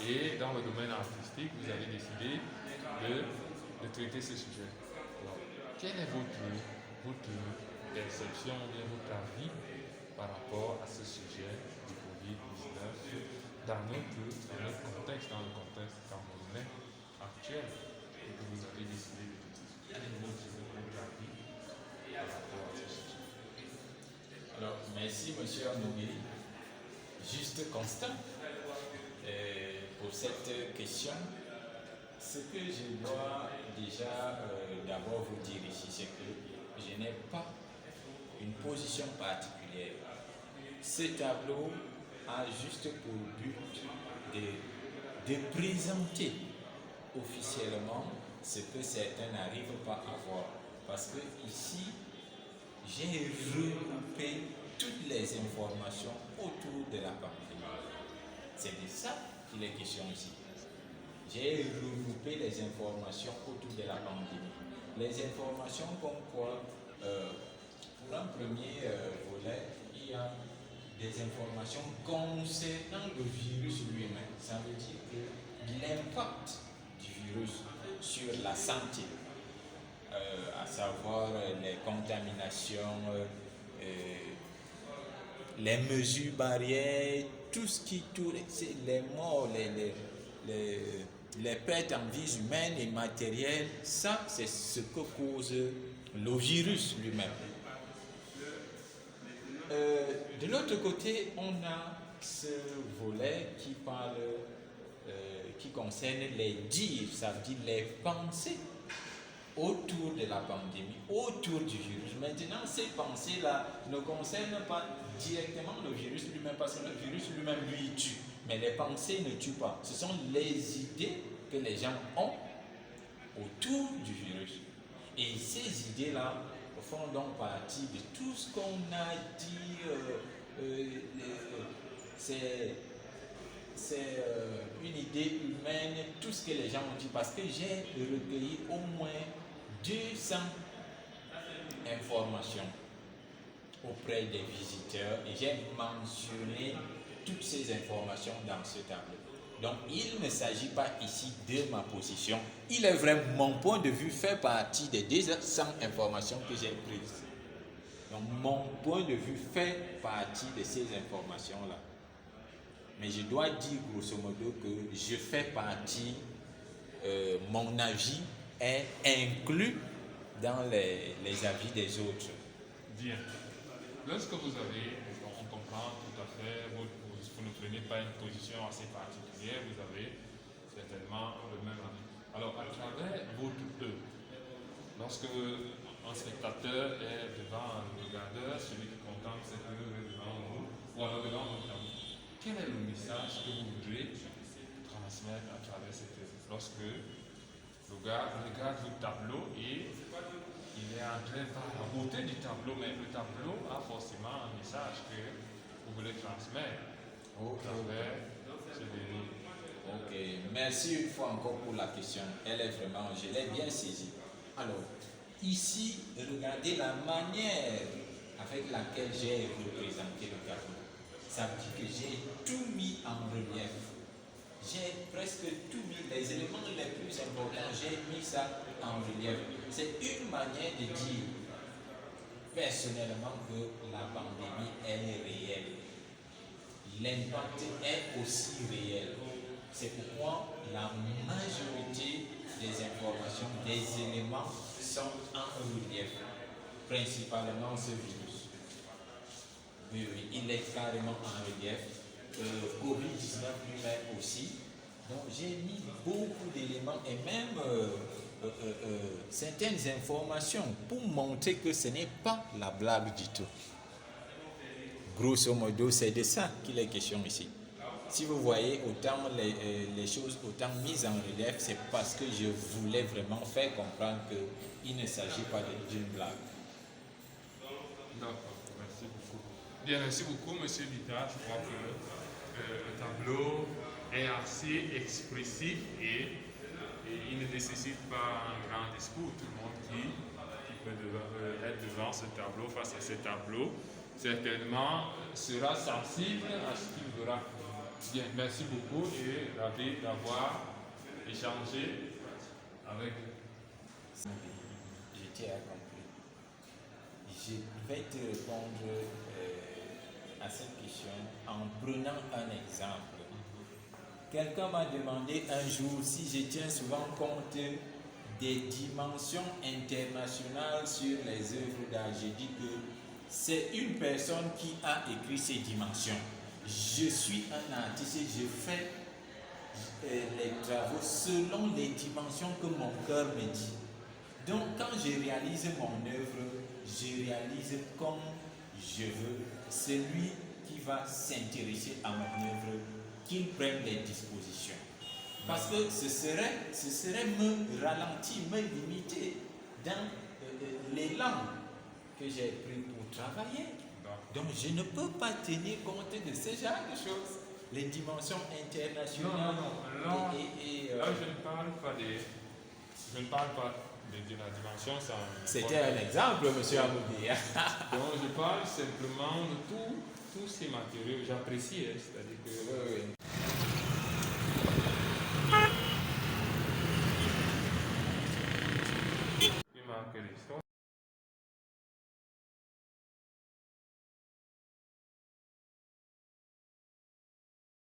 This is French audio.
Et dans le domaine artistique, vous avez décidé de traiter ce sujet. Alors, quelle est votre perception, bien votre avis par rapport à ce sujet du Covid-19 dans notre contexte, dans le contexte camerounais actuel, et que vous avez décidé de traiter? Quel est votre avis par rapport à ce sujet? Alors, merci, monsieur Anoumiri. Juste constant pour cette question. Ce que je dois déjà d'abord vous dire ici, c'est que je n'ai pas une position particulière. Ce tableau a juste pour but de présenter officiellement ce que certains n'arrivent pas à voir. Parce que ici, j'ai regroupé toutes les informations autour de la pandémie. C'est de ça qu'il est question ici. J'ai regroupé les informations autour de la pandémie. Les informations comme quoi, pour un premier volet, il y a des informations concernant le virus lui-même. Ça veut dire que l'impact du virus sur la santé, à savoir les contaminations, les mesures barrières, tout ce qui tourne, les morts, les pertes en vies humaines et matérielles, ça c'est ce que cause le virus lui-même. De l'autre côté, on a ce volet qui parle, qui concerne les dires, ça veut dire les pensées autour de la pandémie, autour du virus. Maintenant, ces pensées-là ne concernent pas directement le virus lui-même, parce que le virus lui-même, lui, tue. Mais les pensées ne tuent pas. Ce sont les idées que les gens ont autour du virus. Et ces idées-là font donc partie de tout ce qu'on a dit. C'est une idée humaine, tout ce que les gens ont dit, parce que j'ai recueilli au moins 200 informations auprès des visiteurs et j'ai mentionné toutes ces informations dans ce tableau. Donc il ne s'agit pas ici de ma position, il est vrai, mon point de vue fait partie des 200 informations que j'ai prises. Donc mon point de vue fait partie de ces informations-là. Mais je dois dire grosso modo que je fais partie, mon avis est inclus dans les avis des autres. Bien. Lorsque vous avez, on comprend tout à fait, vous ne prenez pas une position assez particulière, vous avez certainement le même avis. Alors, à travers votre œuvre, lorsque un spectateur est devant un regardeur, celui qui contemple cette œuvre est devant vous, ou alors devant votre tableau, quel est le message que vous voudrez transmettre à travers cette œuvre? Lorsque le gars regarde votre tableau et il est entré par la beauté du tableau, mais le tableau a forcément un message que vous voulez transmettre à travers ce délit. Ok, merci une fois encore pour la question. Elle est vraiment, je l'ai bien saisie. Alors, ici, regardez la manière avec laquelle j'ai représenté le tableau. Ça veut dire que j'ai tout mis en relief. J'ai presque tout mis, les éléments les plus importants, j'ai mis ça en relief. C'est une manière de dire personnellement que la pandémie est réelle. L'impact est aussi réel. C'est pourquoi la majorité des informations, des éléments sont en relief, principalement ce virus. Oui, il est carrément en relief. Covid-19 lui-même aussi. Donc j'ai mis beaucoup d'éléments et même certaines informations pour montrer que ce n'est pas la blague du tout. Grosso modo, c'est de ça qu'il est question ici. Si vous voyez autant les choses autant mises en relief, c'est parce que je voulais vraiment faire comprendre qu'il ne s'agit pas d'une blague. D'accord, merci beaucoup. Bien, merci beaucoup, monsieur Vita. Je crois que le tableau est assez expressif et il ne nécessite pas un grand discours. Tout le monde qui peut être devant ce tableau, face à ce tableau, certainement sera sensible à ce qu'il verra. Bien, merci beaucoup et ravi d'avoir échangé avec vous. Je t'ai accompli. Je vais te répondre à cette question en prenant un exemple. Quelqu'un m'a demandé un jour si je tiens souvent compte des dimensions internationales sur les œuvres d'art. J'ai dit que c'est une personne qui a écrit ces dimensions. Je suis un artiste et je fais les travaux selon les dimensions que mon cœur me dit. Donc quand je réalise mon œuvre, je réalise comme je veux. Celui qui va s'intéresser à mon œuvre, qu'il prenne les dispositions. Parce que ce serait me ralentir, me limiter dans l'élan que j'ai pris pour travailler. Donc je ne peux pas tenir compte de ce genre de choses. Les dimensions internationales. Non. Là, je ne parle pas de la dimension. C'était un exemple, monsieur Amoudi. Donc je parle simplement de tous ces matériaux. J'apprécie, c'est-à-dire que